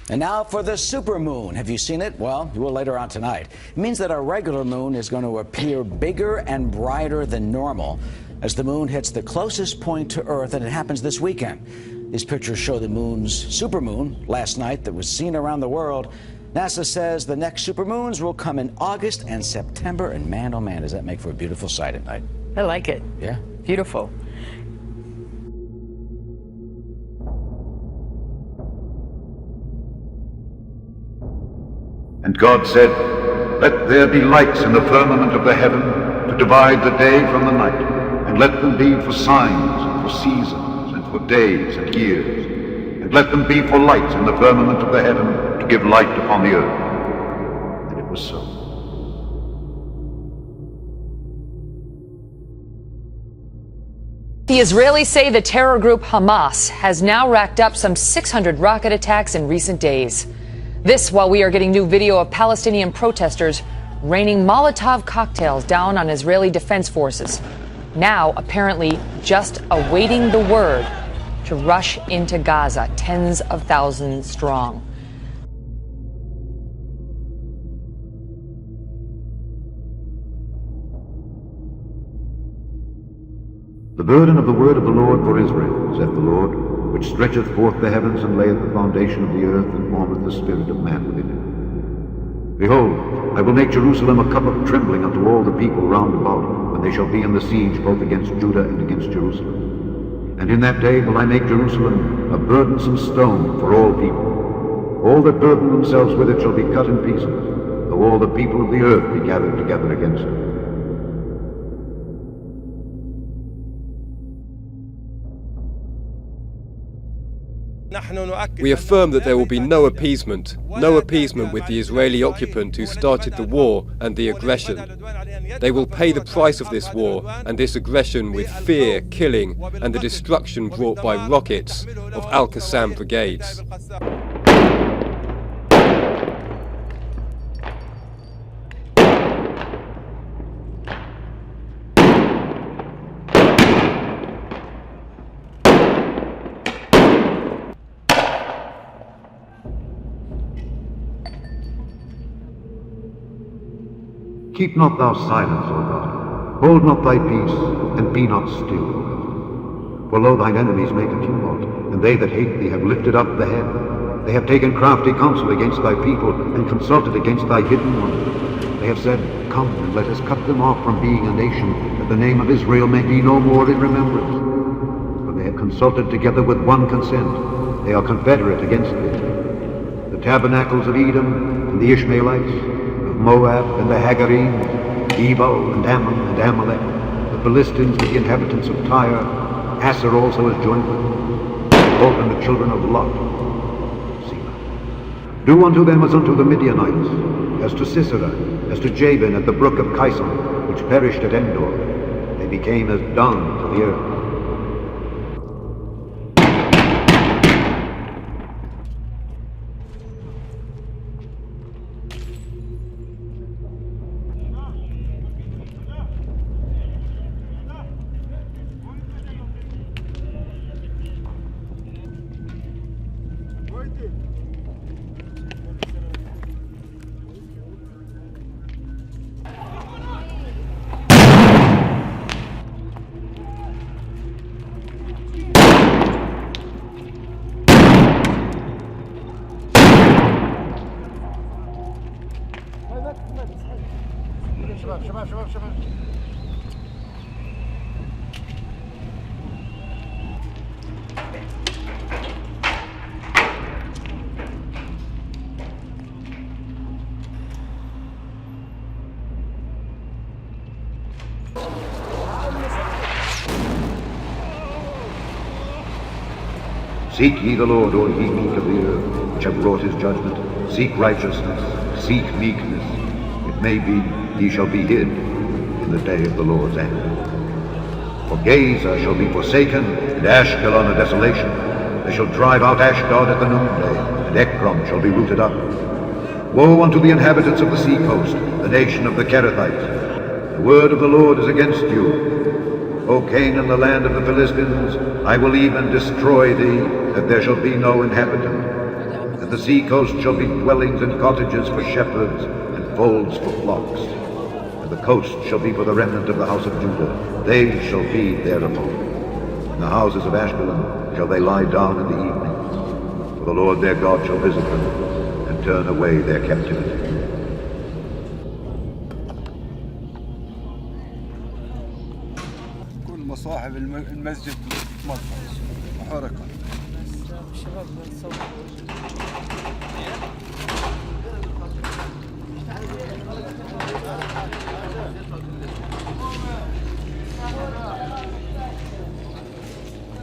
And now for the supermoon. Have you seen it? Well, you will later on tonight. It means that our regular moon is going to appear bigger and brighter than normal as the moon hits the closest point to Earth, and it happens this weekend. These pictures show the moon's supermoon last night that was seen around the world. NASA says the next supermoons will come in August and September, and man, oh man, does that make for a beautiful sight at night. I like it. Yeah. Beautiful. And God said, "Let there be lights in the firmament of the heaven to divide the day from the night, and let them be for signs and for seasons and for days and years, and let them be for lights in the firmament of the heaven to give light upon the earth." And it was so. The Israelis say the terror group Hamas has now racked up some 600 rocket attacks in recent days. This while we are getting new video of Palestinian protesters raining Molotov cocktails down on Israeli defense forces. Now, apparently, just awaiting the word to rush into Gaza, tens of thousands strong. The burden of the word of the Lord for Israel, saith the Lord, which stretcheth forth the heavens and layeth the foundation of the earth and formeth the spirit of man within it. Behold, I will make Jerusalem a cup of trembling unto all the people round about, when they shall be in the siege both against Judah and against Jerusalem. And in that day will I make Jerusalem a burdensome stone for all people. All that burden themselves with it shall be cut in pieces, though all the people of the earth be gathered together against it. We affirm that there will be no appeasement with the Israeli occupant who started the war and the aggression. They will pay the price of this war and this aggression with fear, killing, and the destruction brought by rockets of Al-Qassam brigades. Keep not thou silence, O God. Hold not thy peace, and be not still, O God. For lo, thine enemies make a tumult, and they that hate thee have lifted up the head. They have taken crafty counsel against thy people, and consulted against thy hidden ones. They have said, Come, and let us cut them off from being a nation, that the name of Israel may be no more in remembrance. For they have consulted together with one consent. They are confederate against thee. The tabernacles of Edom, and the Ishmaelites, Moab and the Hagarenes, Ebal and Ammon and Amalek, the Philistines with the inhabitants of Tyre, Asser also is joined with them, both and the children of Lot. Selah. Do unto them as unto the Midianites, as to Sisera, as to Jabin at the brook of Kison, which perished at Endor. They became as dung to the earth. Seek ye the Lord, O ye meek of the earth, which have wrought his judgment. Seek righteousness, seek meekness. It may be ye shall be hid in the day of the Lord's anger. For Gaza shall be forsaken, and Ashkelon a desolation. They shall drive out Ashdod at the noonday, and Ekron shall be rooted up. Woe unto the inhabitants of the sea coast, the nation of the Kerethites. The word of the Lord is against you. O Canaan, the land of the Philistines, I will even destroy thee, that there shall be no inhabitant. that the sea coast shall be dwellings and cottages for shepherds and folds for flocks. And the coast shall be for the remnant of the house of Judah. They shall be their abode. In the houses of Ashkelon shall they lie down in the evening. For the Lord their God shall visit them and turn away their captivity. صاحب المسجد حركة.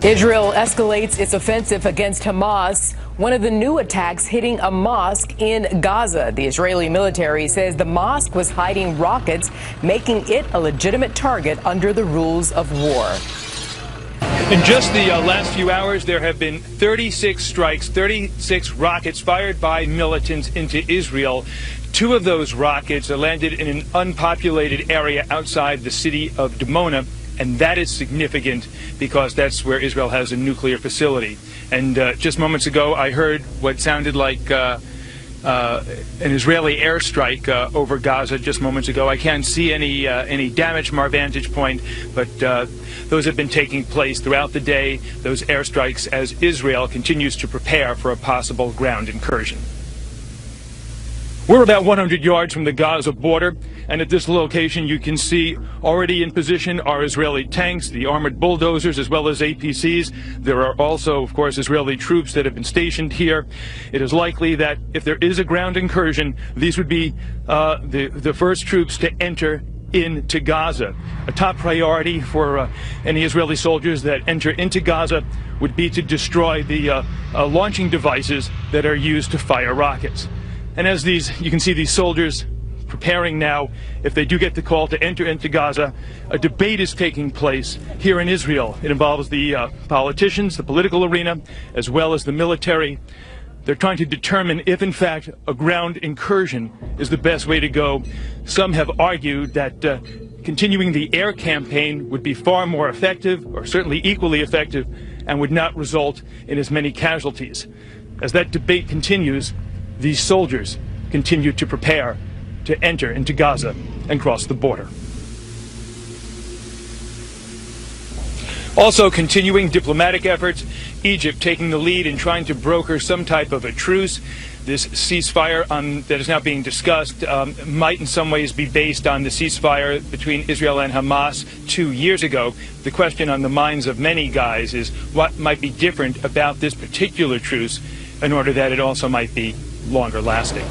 Israel escalates its offensive against Hamas. One of the new attacks hitting a mosque in Gaza. The Israeli military says the mosque was hiding rockets, making it a legitimate target under the rules of war. In just the last few hours, there have been 36 strikes, 36 rockets fired by militants into Israel. 2 of those rockets landed in an unpopulated area outside the city of Dimona. And that is significant because that's where Israel has a nuclear facility. And just moments ago, I heard what sounded like an Israeli airstrike over Gaza just moments ago. I can't see any damage from our vantage point, but those have been taking place throughout the day, those airstrikes, as Israel continues to prepare for a possible ground incursion. We're about 100 yards from the Gaza border, and at this location you can see already in position are Israeli tanks, the armored bulldozers, as well as APCs. There are also, of course, Israeli troops that have been stationed here. It is likely that if there is a ground incursion, these would be the first troops to enter into Gaza. A top priority for any Israeli soldiers that enter into Gaza would be to destroy the launching devices that are used to fire rockets. And as you can see these soldiers preparing now, if they do get the call to enter into Gaza, a debate is taking place here in Israel. It involves the politicians, the political arena, as well as the military. They're trying to determine if, in fact, a ground incursion is the best way to go. Some have argued that continuing the air campaign would be far more effective, or certainly equally effective, and would not result in as many casualties. As that debate continues, these soldiers continue to prepare to enter into Gaza and cross the border. Also continuing diplomatic efforts, Egypt taking the lead in trying to broker some type of a truce. This ceasefire that is now being discussed might in some ways be based on the ceasefire between Israel and Hamas 2 years ago. The question on the minds of many guys is what might be different about this particular truce in order that it also might be longer lasting.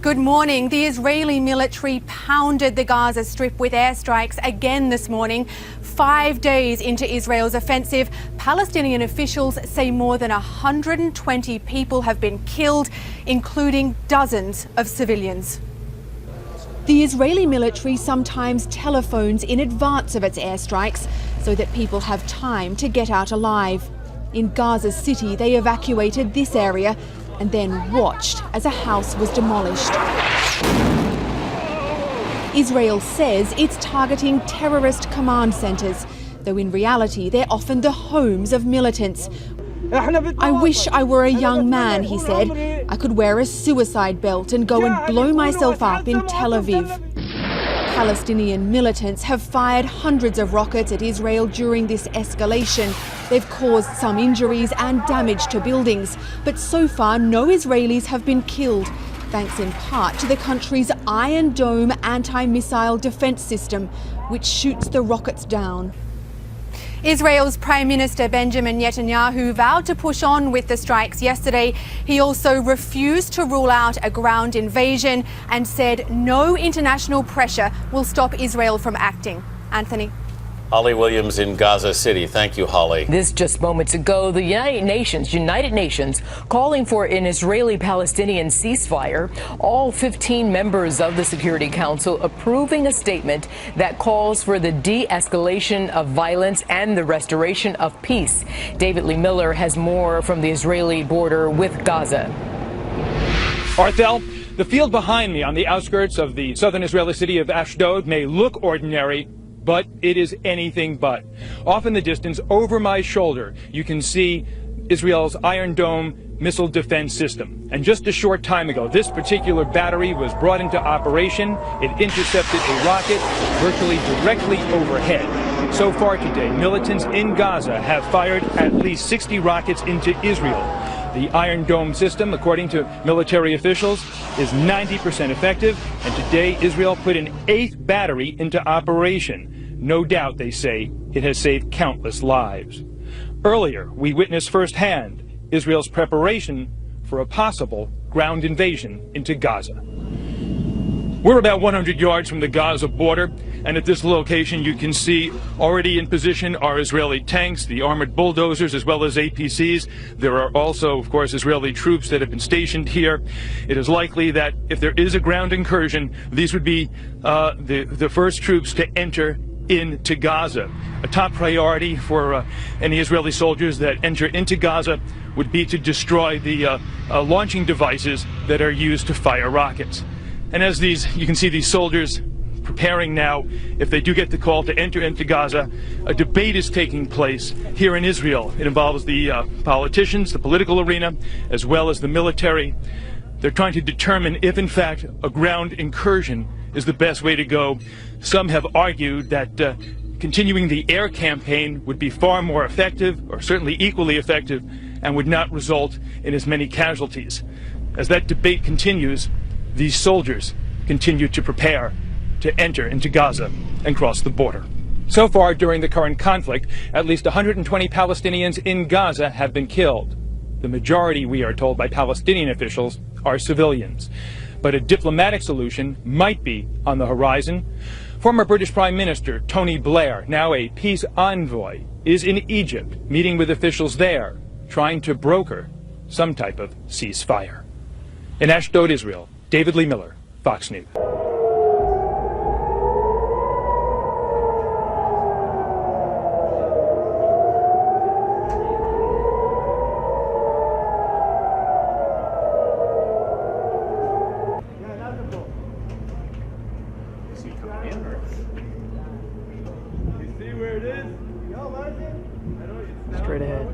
Good morning. The Israeli military pounded the Gaza Strip with airstrikes again this morning. 5 days into Israel's offensive, Palestinian officials say more than 120 people have been killed, including dozens of civilians. The Israeli military sometimes telephones in advance of its airstrikes so that people have time to get out alive. In Gaza City, they evacuated this area and then watched as a house was demolished. Israel says it's targeting terrorist command centres, though in reality they're often the homes of militants. I wish I were a young man, he said. I could wear a suicide belt and go and blow myself up in Tel Aviv. Palestinian militants have fired hundreds of rockets at Israel during this escalation. They've caused some injuries and damage to buildings, but so far no Israelis have been killed, thanks in part to the country's Iron Dome anti-missile defence system, which shoots the rockets down. Israel's Prime Minister Benjamin Netanyahu vowed to push on with the strikes yesterday. He also refused to rule out a ground invasion and said no international pressure will stop Israel from acting. Anthony. Holly Williams in Gaza City. Thank you, Holly. This just moments ago, the United Nations calling for an Israeli-Palestinian ceasefire. All 15 members of the Security Council approving a statement that calls for the de-escalation of violence and the restoration of peace. David Lee Miller has more from the Israeli border with Gaza. Arthel, the field behind me on the outskirts of the southern Israeli city of Ashdod may look ordinary, but it is anything but. Off in the distance, over my shoulder, you can see Israel's Iron Dome missile defense system. And just a short time ago, this particular battery was brought into operation. It intercepted a rocket virtually directly overhead. So far today, militants in Gaza have fired at least 60 rockets into Israel. The Iron Dome system, according to military officials, is 90% effective, and today Israel put an 8th battery into operation. No doubt, they say, it has saved countless lives. Earlier, we witnessed firsthand Israel's preparation for a possible ground invasion into Gaza. We're about 100 yards from the Gaza border, and at this location you can see already in position are Israeli tanks, the armored bulldozers, as well as APCs. There are also, of course, Israeli troops that have been stationed here. It is likely that if there is a ground incursion, these would be the first troops to enter into Gaza. A top priority for any Israeli soldiers that enter into Gaza would be to destroy the launching devices that are used to fire rockets. And as you can see these soldiers preparing now, if they do get the call to enter into Gaza, a debate is taking place here in Israel. It involves the politicians, the political arena, as well as the military. They're trying to determine if, in fact, a ground incursion is the best way to go. Some have argued that continuing the air campaign would be far more effective, or certainly equally effective, and would not result in as many casualties. As that debate continues, these soldiers continue to prepare to enter into Gaza and cross the border. So far during the current conflict, at least 120 Palestinians in Gaza have been killed. The majority, we are told by Palestinian officials, are civilians. But a diplomatic solution might be on the horizon. Former British Prime Minister Tony Blair, now a peace envoy, is in Egypt meeting with officials there, trying to broker some type of ceasefire. In Ashdod, Israel, David Lee Miller, Fox News. Straight ahead.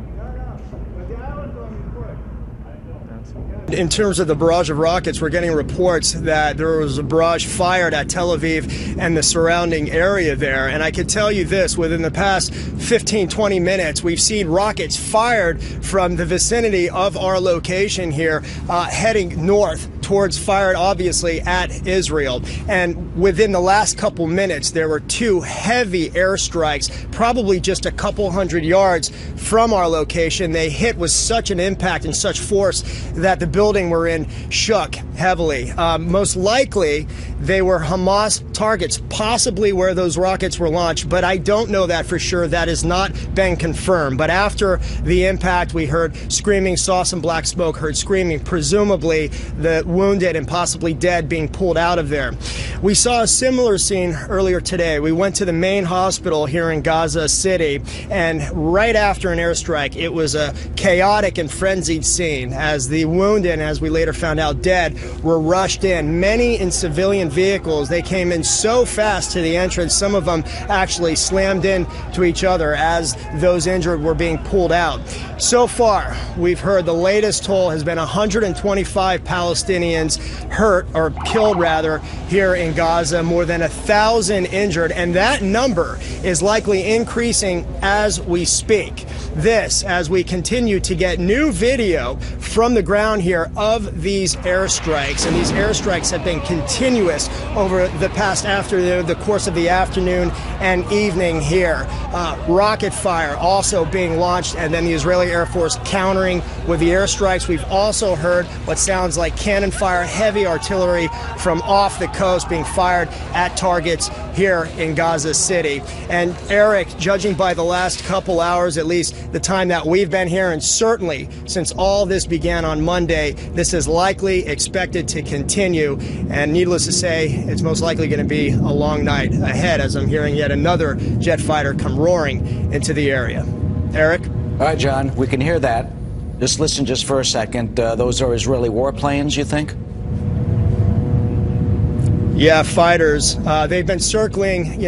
In terms of the barrage of rockets, we're getting reports that there was a barrage fired at Tel Aviv and the surrounding area there. And I can tell you this, within the past 15-20 minutes, we've seen rockets fired from the vicinity of our location here, heading north towards, fired obviously at Israel. And within the last couple minutes, there were 2 heavy airstrikes, probably just a couple hundred yards from our location. They hit with such an impact and such force that the building we're in shook heavily. Most likely, they were Hamas targets, possibly where those rockets were launched, but I don't know that for sure. That has not been confirmed. But after the impact, we heard screaming, saw some black smoke, heard screaming, presumably the wounded and possibly dead being pulled out of there. We saw a similar scene earlier today. We went to the main hospital here in Gaza City, and right after an airstrike, it was a chaotic and frenzied scene as the wounded, as we later found out dead, were rushed in, many in civilian vehicles. They came in so fast to the entrance, some of them actually slammed into each other as those injured were being pulled out. So far, we've heard the latest toll has been 125 Palestinians hurt, or killed rather, here in Gaza, more than 1,000 injured, and that number is likely increasing as we speak. This, as we continue to get new video from the ground here of these airstrikes, and these airstrikes have been continuous over the past the course of the afternoon and evening here. Rocket fire also being launched, and then the Israeli Air Force countering with the airstrikes. We've also heard what sounds like cannon fire, heavy artillery from off the coast being fired at targets here in Gaza City. And Eric, judging by the last couple hours, at least the time that we've been here, and certainly since all this began on Monday, this is likely expected to continue. And needless to say, it's most likely going to be a long night ahead as I'm hearing yet another jet fighter come roaring into the area. Eric? All right, John, we can hear that. Just listen just for a second. Those are Israeli warplanes, you think? Yeah, fighters. They've been circling,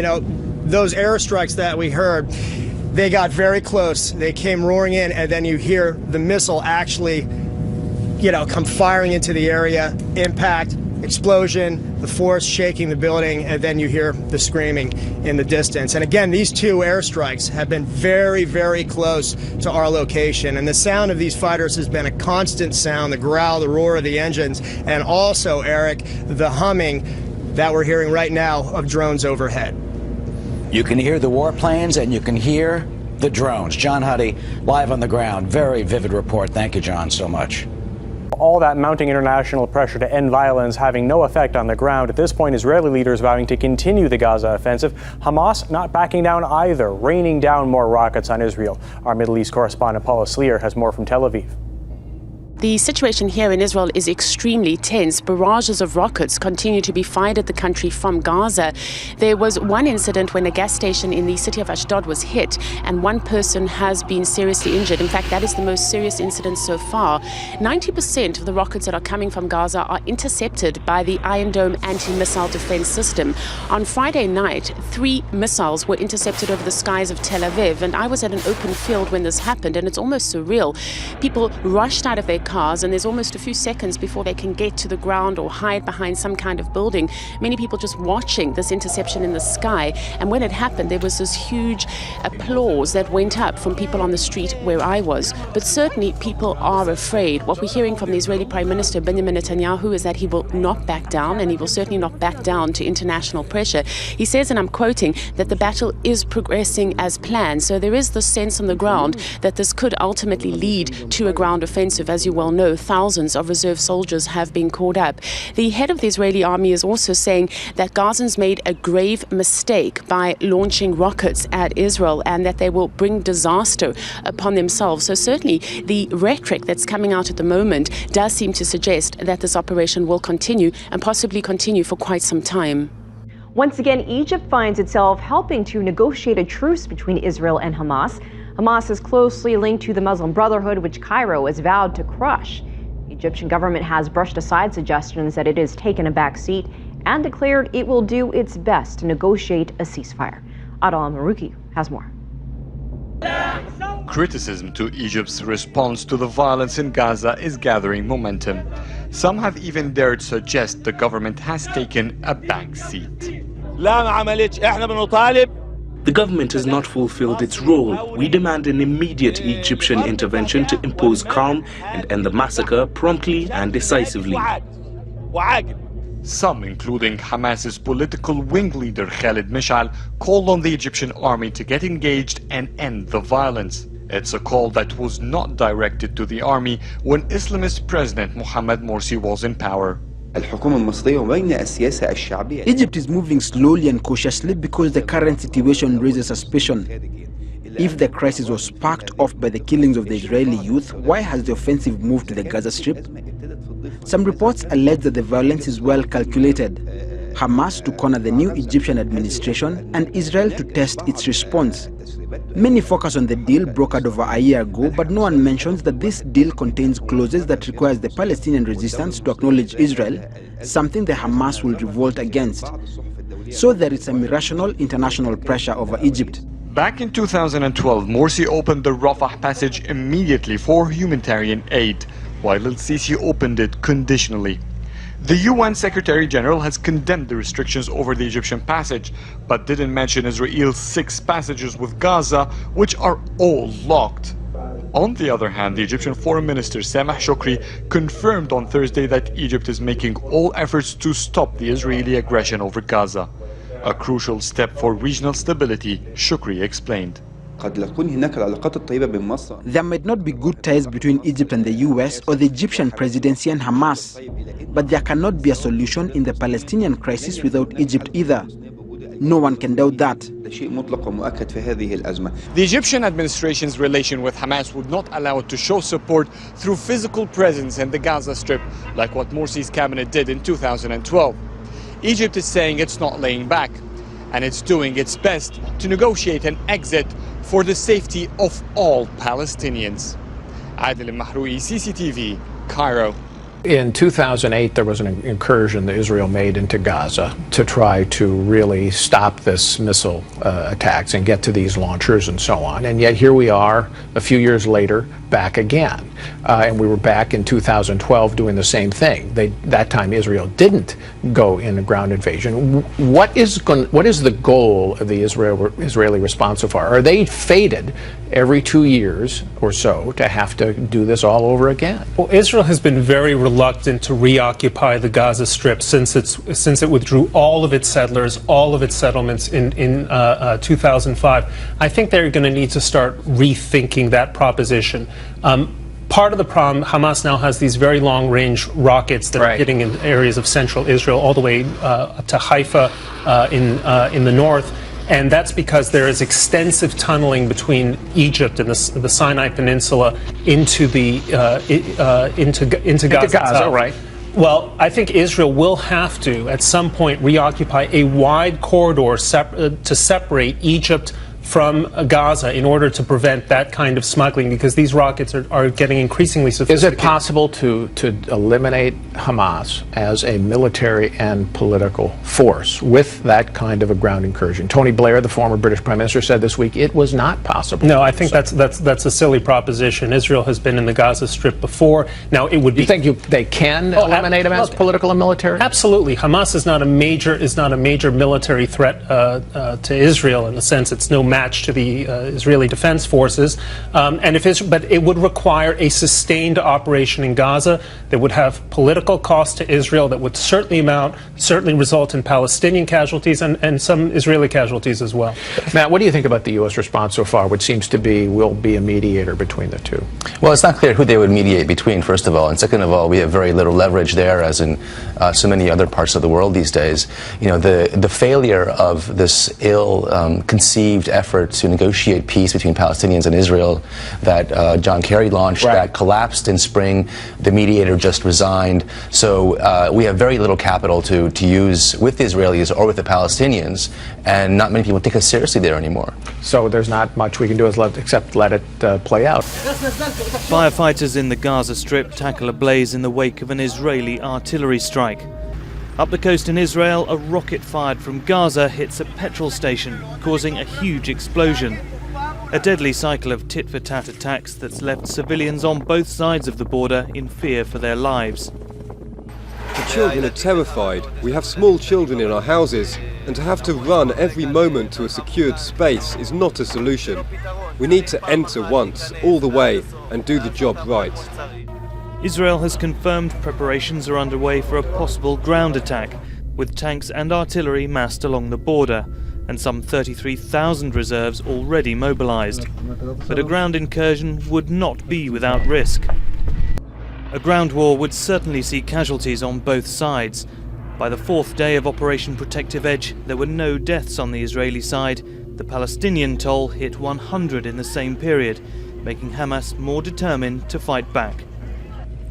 those airstrikes that we heard. They got very close. They came roaring in, and then you hear the missile actually come firing into the area, impact, explosion, the force shaking the building, and then you hear the screaming in the distance. And again, these two airstrikes have been very, very close to our location. And the sound of these fighters has been a constant sound, the growl, the roar of the engines, and also, Eric, the humming that we're hearing right now of drones overhead. You can hear the warplanes and you can hear the drones. John Huddy, live on the ground. Very vivid report. Thank you, John, so much. All that mounting international pressure to end violence having no effect on the ground. At this point, Israeli leaders vowing to continue the Gaza offensive. Hamas not backing down either, raining down more rockets on Israel. Our Middle East correspondent Paula Sleer has more from Tel Aviv. The situation here in Israel is extremely tense. Barrages of rockets continue to be fired at the country from Gaza. There was one incident when a gas station in the city of Ashdod was hit and one person has been seriously injured. In fact, that is the most serious incident so far. 90% of the rockets that are coming from Gaza are intercepted by the Iron Dome anti-missile defense system. On Friday night, 3 missiles were intercepted over the skies of Tel Aviv, and I was at an open field when this happened, and it's almost surreal. People rushed out of their cars, and there's almost a few seconds before they can get to the ground or hide behind some kind of building. Many people just watching this interception in the sky. And when it happened, there was this huge applause that went up from people on the street where I was. But certainly people are afraid. What we're hearing from the Israeli Prime Minister Benjamin Netanyahu is that he will not back down, and he will certainly not back down to international pressure. He says, and I'm quoting, that the battle is progressing as planned. So there is the sense on the ground that this could ultimately lead to a ground offensive. As you well know, thousands of reserve soldiers have been called up. The head of the Israeli army is also saying that Gazans made a grave mistake by launching rockets at Israel and that they will bring disaster upon themselves. So certainly the rhetoric that's coming out at the moment does seem to suggest that this operation will continue and possibly continue for quite some time. Once again, Egypt finds itself helping to negotiate a truce between Israel and Hamas. Hamas is closely linked to the Muslim Brotherhood, which Cairo has vowed to crush. The Egyptian government has brushed aside suggestions that it has taken a back seat and declared it will do its best to negotiate a ceasefire. Adal Al-Marouki has more. Criticism to Egypt's response to the violence in Gaza is gathering momentum. Some have even dared suggest the government has taken a back seat. The government has not fulfilled its role. We demand an immediate Egyptian intervention to impose calm and end the massacre promptly and decisively. Some, including Hamas's political wing leader Khalid Mishal, called on the Egyptian army to get engaged and end the violence. It's a call that was not directed to the army when Islamist President Mohamed Morsi was in power. Egypt is moving slowly and cautiously because the current situation raises suspicion. If the crisis was sparked off by the killings of the Israeli youth, why has the offensive moved to the Gaza Strip? Some reports allege that the violence is well calculated. Hamas to corner the new Egyptian administration and Israel to test its response. Many focus on the deal brokered over a year ago, but no one mentions that this deal contains clauses that requires the Palestinian resistance to acknowledge Israel, something the Hamas will revolt against. So there is some irrational international pressure over Egypt. Back in 2012, Morsi opened the Rafah passage immediately for humanitarian aid, while el-Sisi opened it conditionally. The UN Secretary General has condemned the restrictions over the Egyptian passage, but didn't mention Israel's 6 passages with Gaza, which are all locked. On the other hand, the Egyptian Foreign Minister Sameh Shoukry confirmed on Thursday that Egypt is making all efforts to stop the Israeli aggression over Gaza. A crucial step for regional stability, Shoukry explained. There might not be good ties between Egypt and the US or the Egyptian presidency and Hamas, but there cannot be a solution in the Palestinian crisis without Egypt either. No one can doubt that. The Egyptian administration's relation with Hamas would not allow it to show support through physical presence in the Gaza Strip, like what Morsi's cabinet did in 2012. Egypt is saying it's not laying back, and it's doing its best to negotiate an exit for the safety of all Palestinians. Adil Mahroui, CCTV, Cairo. In 2008, there was an incursion that Israel made into Gaza to try to really stop this missile attacks and get to these launchers and so on. And yet here we are, a few years later, back again. and we were back in 2012 doing the same thing. That time Israel didn't go in a ground invasion. What is the goal of the Israeli response so far? Are they fated every 2 years or so to have to do this all over again? Well, Israel has been very reluctant to reoccupy the Gaza Strip since it withdrew all of its settlers, all of its settlements in 2005. I think they're going to need to start rethinking that proposition. Part of the problem, Hamas now has these very long-range rockets that are hitting in areas of central Israel, all the way up to Haifa in the north. And that's because there is extensive tunneling between Egypt and the Sinai Peninsula into Gaza. Right. Well, I think Israel will have to, at some point, reoccupy a wide corridor to separate Egypt from Gaza in order to prevent that kind of smuggling, because these rockets are getting increasingly sophisticated. Is it possible to eliminate Hamas as a military and political force with that kind of a ground incursion? Tony Blair, the former British Prime Minister, said this week it was not possible. No, I think that's a silly proposition. Israel has been in the Gaza Strip before. Now it would be. You think they can eliminate him as political and military? Absolutely. Hamas is not a major military threat to Israel, in the sense it's no match to the Israeli Defense Forces, but it would require a sustained operation in Gaza that would have political cost to Israel, that would certainly result in Palestinian casualties and some Israeli casualties as well. Matt, what do you think about the U.S. response so far, which seems to be will be a mediator between the two? Well, it's not clear who they would mediate between, first of all, and second of all, we have very little leverage there, as in so many other parts of the world these days. You know, the failure of this ill-conceived effort to negotiate peace between Palestinians and Israel that John Kerry launched, that collapsed in spring. The mediator just resigned. So we have very little capital to use with the Israelis or with the Palestinians, and not many people take us seriously there anymore. So there's not much we can do except let it play out. Firefighters in the Gaza Strip tackle a blaze in the wake of an Israeli artillery strike. Up the coast in Israel, a rocket fired from Gaza hits a petrol station, causing a huge explosion. A deadly cycle of tit-for-tat attacks that's left civilians on both sides of the border in fear for their lives. The children are terrified. We have small children in our houses, and to have to run every moment to a secured space is not a solution. We need to enter once, all the way, and do the job right. Israel has confirmed preparations are underway for a possible ground attack, with tanks and artillery massed along the border, and some 33,000 reserves already mobilized. But a ground incursion would not be without risk. A ground war would certainly see casualties on both sides. By the fourth day of Operation Protective Edge, there were no deaths on the Israeli side. The Palestinian toll hit 100 in the same period, making Hamas more determined to fight back.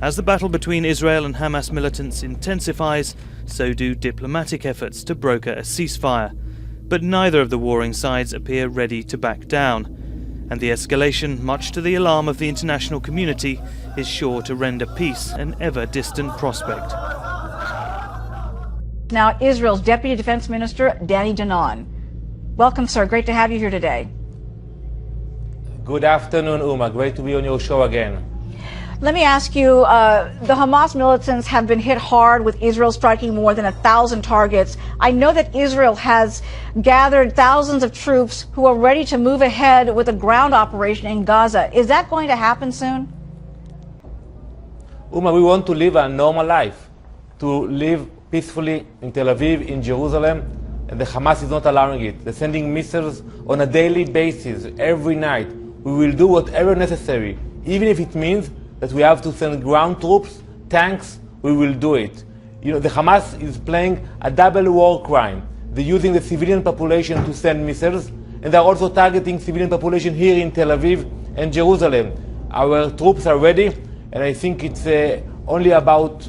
As the battle between Israel and Hamas militants intensifies, so do diplomatic efforts to broker a ceasefire. But neither of the warring sides appear ready to back down, and the escalation, much to the alarm of the international community, is sure to render peace an ever-distant prospect. Now, Israel's Deputy Defense Minister, Danny Danon. Welcome, sir. Great to have you here today. Good afternoon, Uma. Great to be on your show again. Let me ask you, the Hamas militants have been hit hard, with Israel striking more than 1,000 targets. I know that Israel has gathered thousands of troops who are ready to move ahead with a ground operation in Gaza. Is that going to happen soon? Uma, we want to live a normal life, to live peacefully in Tel Aviv, in Jerusalem, and the Hamas is not allowing it. They're sending missiles on a daily basis, every night. We will do whatever necessary, even if it means that we have to send ground troops, tanks, we will do it. You know, the Hamas is playing a double war crime. They're using the civilian population to send missiles, and they're also targeting civilian population here in Tel Aviv and Jerusalem. Our troops are ready, and I think it's only about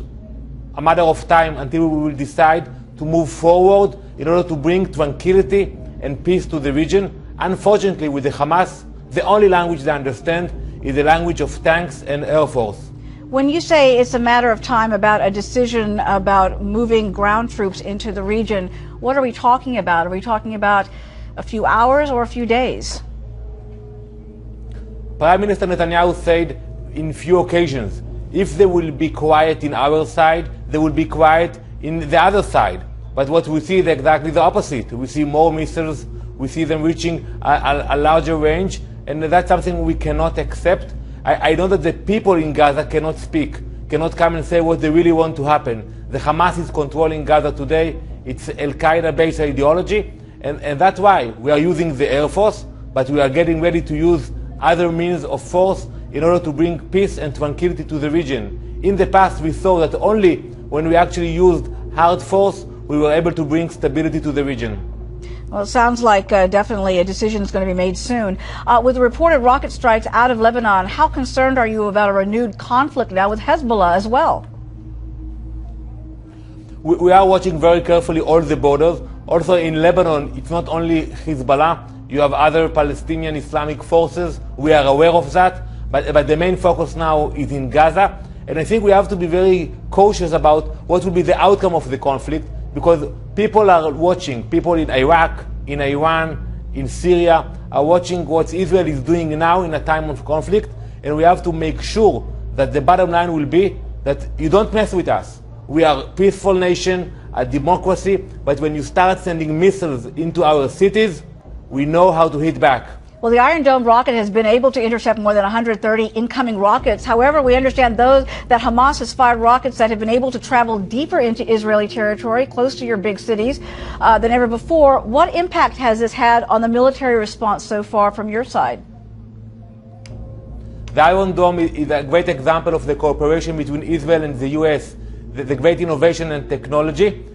a matter of time until we will decide to move forward in order to bring tranquility and peace to the region. Unfortunately, with the Hamas, the only language they understand is the language of tanks and Air Force. When you say it's a matter of time about a decision about moving ground troops into the region, what are we talking about? Are we talking about a few hours or a few days? Prime Minister Netanyahu said in few occasions. If they will be quiet in our side, they will be quiet in the other side. But what we see is exactly the opposite. We see more missiles, we see them reaching a larger range, and that's something we cannot accept. I know that the people in Gaza cannot speak, cannot come and say what they really want to happen. The Hamas is controlling Gaza today. It's Al-Qaeda-based ideology, and that's why we are using the Air Force, but we are getting ready to use other means of force in order to bring peace and tranquility to the region. In the past, we saw that only when we actually used hard force, we were able to bring stability to the region. Well, it sounds like definitely a decision is going to be made soon. With the reported rocket strikes out of Lebanon, how concerned are you about a renewed conflict now with Hezbollah as well? We are watching very carefully all the borders. Also in Lebanon, it's not only Hezbollah. You have other Palestinian Islamic forces. We are aware of that. But the main focus now is in Gaza. And I think we have to be very cautious about what will be the outcome of the conflict, because people are watching. People in Iraq, in Iran, in Syria are watching what Israel is doing now in a time of conflict. And we have to make sure that the bottom line will be that you don't mess with us. We are a peaceful nation, a democracy, but when you start sending missiles into our cities, we know how to hit back. Well, the Iron Dome rocket has been able to intercept more than 130 incoming rockets. However, we understand that Hamas has fired rockets that have been able to travel deeper into Israeli territory, close to your big cities, than ever before. What impact has this had on the military response so far from your side? The Iron Dome is a great example of the cooperation between Israel and the US, the great innovation and technology.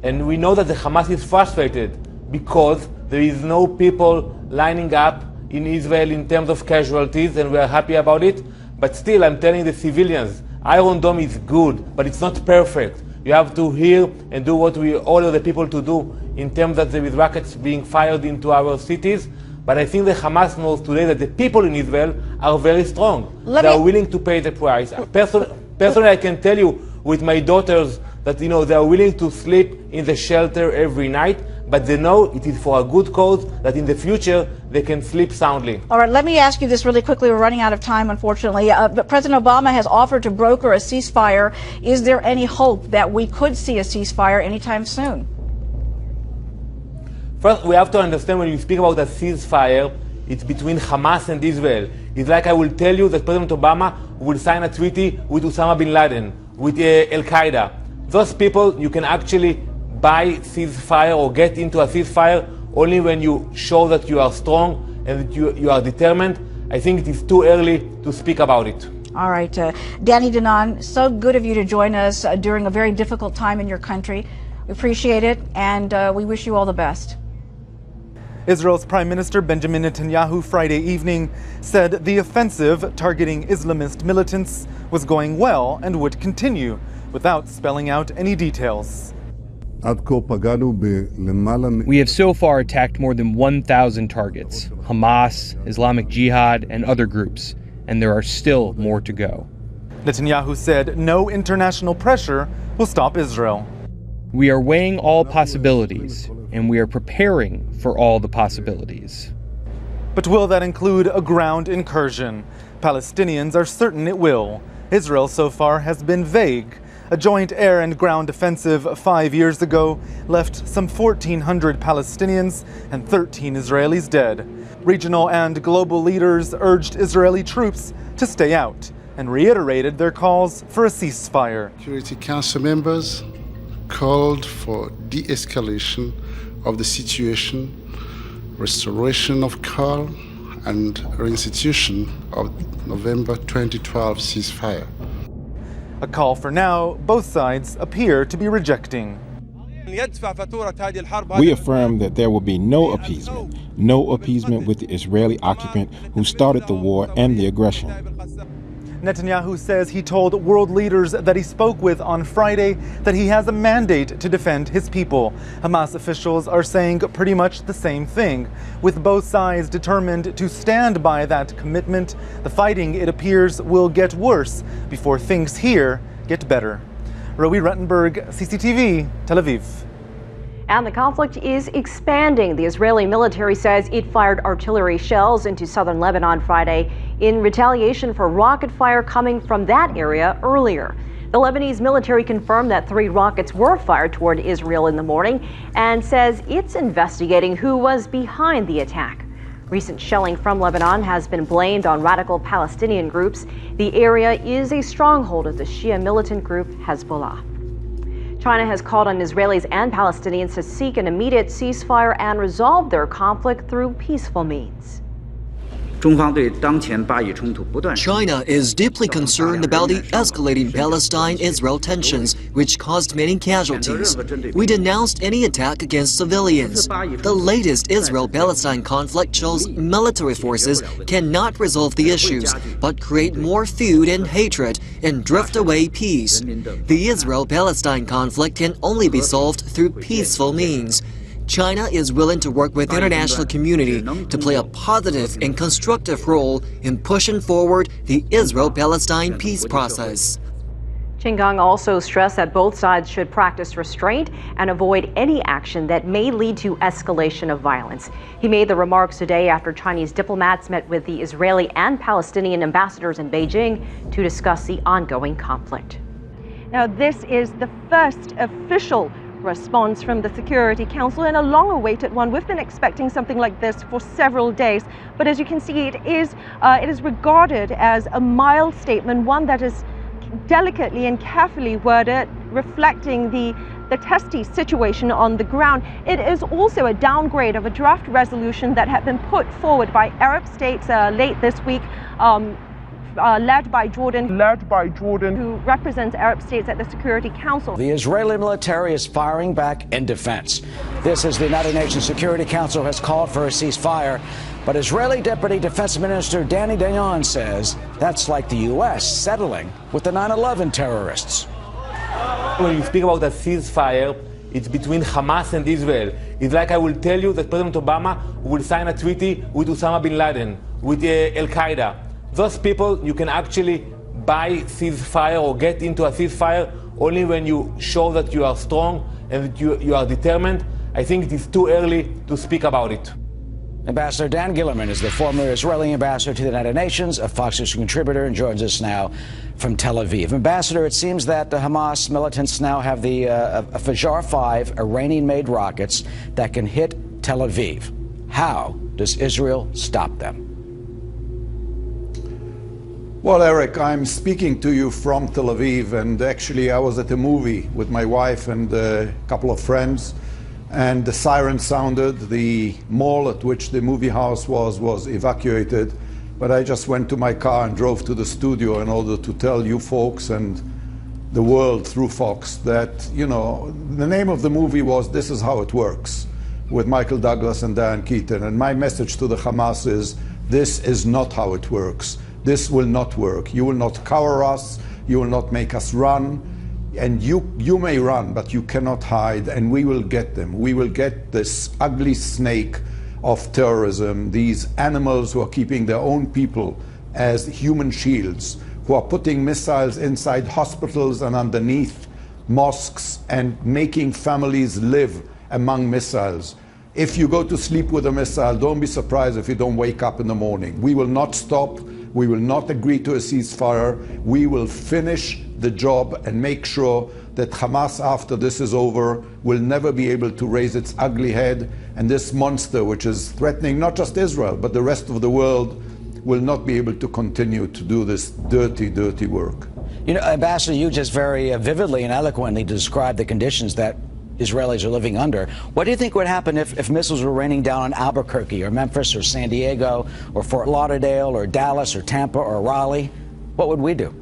And we know that the Hamas is frustrated because there is no people lining up in Israel in terms of casualties, and we are happy about it. But still, I'm telling the civilians, Iron Dome is good, but it's not perfect. You have to hear and do what we order the people to do in terms that there is rockets being fired into our cities. But I think the Hamas knows today that the people in Israel are very strong. They are willing to pay the price. Personally, I can tell you with my daughters that they are willing to sleep in the shelter every night, but they know it is for a good cause, that in the future they can sleep soundly. All right, let me ask you this really quickly. We're running out of time, unfortunately. But President Obama has offered to broker a ceasefire. Is there any hope that we could see a ceasefire anytime soon? First, we have to understand when you speak about a ceasefire, it's between Hamas and Israel. It's like I will tell you that President Obama will sign a treaty with Osama bin Laden, with Al-Qaeda. Those people, you can actually buy ceasefire or get into a ceasefire only when you show that you are strong and that you are determined. I think it is too early to speak about it. All right. Danny Danon, so good of you to join us during a very difficult time in your country. We appreciate it, and we wish you all the best. Israel's Prime Minister Benjamin Netanyahu Friday evening said the offensive targeting Islamist militants was going well and would continue, without spelling out any details. We have so far attacked more than 1,000 targets, Hamas, Islamic Jihad, and other groups, and there are still more to go. Netanyahu said no international pressure will stop Israel. We are weighing all possibilities, and we are preparing for all the possibilities. But will that include a ground incursion? Palestinians are certain it will. Israel so far has been vague. A joint air and ground offensive 5 years ago left some 1,400 Palestinians and 13 Israelis dead. Regional and global leaders urged Israeli troops to stay out and reiterated their calls for a ceasefire. Security Council members called for de-escalation of the situation, restoration of calm, and reinstitution of November 2012 ceasefire. A call for now both sides appear to be rejecting. We affirm that there will be no appeasement with the Israeli occupant who started the war and the aggression. Netanyahu says he told world leaders that he spoke with on Friday that he has a mandate to defend his people. Hamas officials are saying pretty much the same thing. With both sides determined to stand by that commitment, the fighting, it appears, will get worse before things here get better. Roe Ruttenberg, CCTV, Tel Aviv. And the conflict is expanding. The Israeli military says it fired artillery shells into southern Lebanon Friday in retaliation for rocket fire coming from that area earlier. The Lebanese military confirmed that 3 rockets were fired toward Israel in the morning and says it's investigating who was behind the attack. Recent shelling from Lebanon has been blamed on radical Palestinian groups. The area is a stronghold of the Shia militant group Hezbollah. China has called on Israelis and Palestinians to seek an immediate ceasefire and resolve their conflict through peaceful means. China is deeply concerned about the escalating Palestine-Israel tensions, which caused many casualties. We denounced any attack against civilians. The latest Israel-Palestine conflict shows military forces cannot resolve the issues, but create more feud and hatred and drift away peace. The Israel-Palestine conflict can only be solved through peaceful means. China is willing to work with the international community to play a positive and constructive role in pushing forward the Israel-Palestine peace process. Qin Gang also stressed that both sides should practice restraint and avoid any action that may lead to escalation of violence. He made the remarks today after Chinese diplomats met with the Israeli and Palestinian ambassadors in Beijing to discuss the ongoing conflict. Now, this is the first official response from the Security Council, and a long-awaited one. We've been expecting something like this for several days, but as you can see, it is regarded as a mild statement, one that is delicately and carefully worded, reflecting the testy situation on the ground. It is also a downgrade of a draft resolution that had been put forward by Arab states late this week, led by Jordan, who represents Arab states at the Security Council. The Israeli military is firing back in defense. This as the United Nations Security Council has called for a ceasefire. But Israeli Deputy Defense Minister Danny Dayan says that's like the U.S. settling with the 9/11 terrorists. When you speak about a ceasefire, it's between Hamas and Israel. It's like I will tell you that President Obama will sign a treaty with Osama bin Laden, with Al-Qaeda. Those people, you can actually buy ceasefire or get into a ceasefire only when you show that you are strong and that you are determined. I think it is too early to speak about it. Ambassador Dan Gillerman is the former Israeli ambassador to the United Nations, a Fox News contributor, and joins us now from Tel Aviv. Ambassador, it seems that the Hamas militants now have the Fajar 5 Iranian-made rockets that can hit Tel Aviv. How does Israel stop them? Well, Eric, I'm speaking to you from Tel Aviv, and actually I was at a movie with my wife and a couple of friends, and the siren sounded. The mall at which the movie house was evacuated, but I just went to my car and drove to the studio in order to tell you folks and the world through Fox that, you know, the name of the movie was This Is How It Works, with Michael Douglas and Diane Keaton, and my message to the Hamas is, this is not how it works. This will not work. You will not cower us. You will not make us run. And you may run, but you cannot hide, and we will get them. We will get this ugly snake of terrorism, these animals who are keeping their own people as human shields, who are putting missiles inside hospitals and underneath mosques and making families live among missiles. If you go to sleep with a missile, don't be surprised if you don't wake up in the morning. We will not stop. We will not agree to a ceasefire. We will finish the job and make sure that Hamas, after this is over, will never be able to raise its ugly head. And this monster, which is threatening not just Israel, but the rest of the world, will not be able to continue to do this dirty, dirty work. You know, Ambassador, you just very vividly and eloquently described the conditions that Israelis are living under. What do you think would happen if missiles were raining down on Albuquerque or Memphis or San Diego or Fort Lauderdale or Dallas or Tampa or Raleigh? What would we do?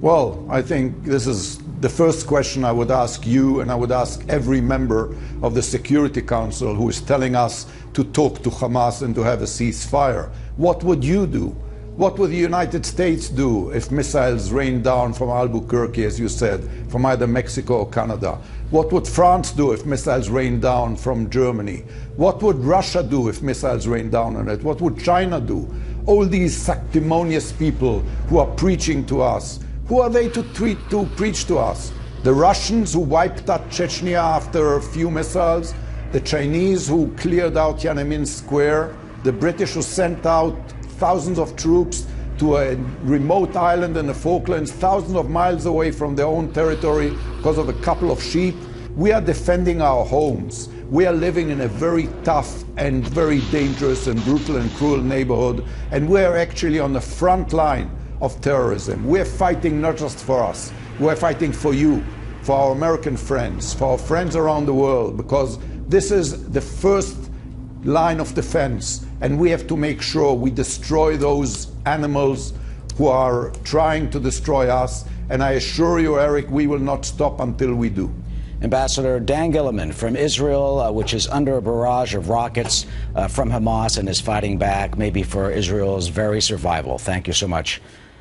Well, I think this is the first question I would ask you, and I would ask every member of the Security Council who is telling us to talk to Hamas and to have a ceasefire. What would you do? What would the United States do if missiles rained down from Albuquerque, as you said, from either Mexico or Canada? What would France do if missiles rained down from Germany? What would Russia do if missiles rained down on it? What would China do? All these sanctimonious people who are preaching to us, who are they to preach to us? The Russians who wiped out Chechnya after a few missiles, the Chinese who cleared out Tiananmen Square, the British who sent out thousands of troops to a remote island in the Falklands, thousands of miles away from their own territory because of a couple of sheep. We are defending our homes. We are living in a very tough and very dangerous and brutal and cruel neighborhood, and we are actually on the front line of terrorism. We're fighting not just for us, we're fighting for you, for our American friends, for our friends around the world, because this is the first line of defense, and we have to make sure we destroy those animals who are trying to destroy us. And I assure you, Eric, we will not stop until we do. Ambassador Dan Gilliman from Israel, which is under a barrage of rockets from Hamas and is fighting back, maybe for Israel's very survival. Thank you so much.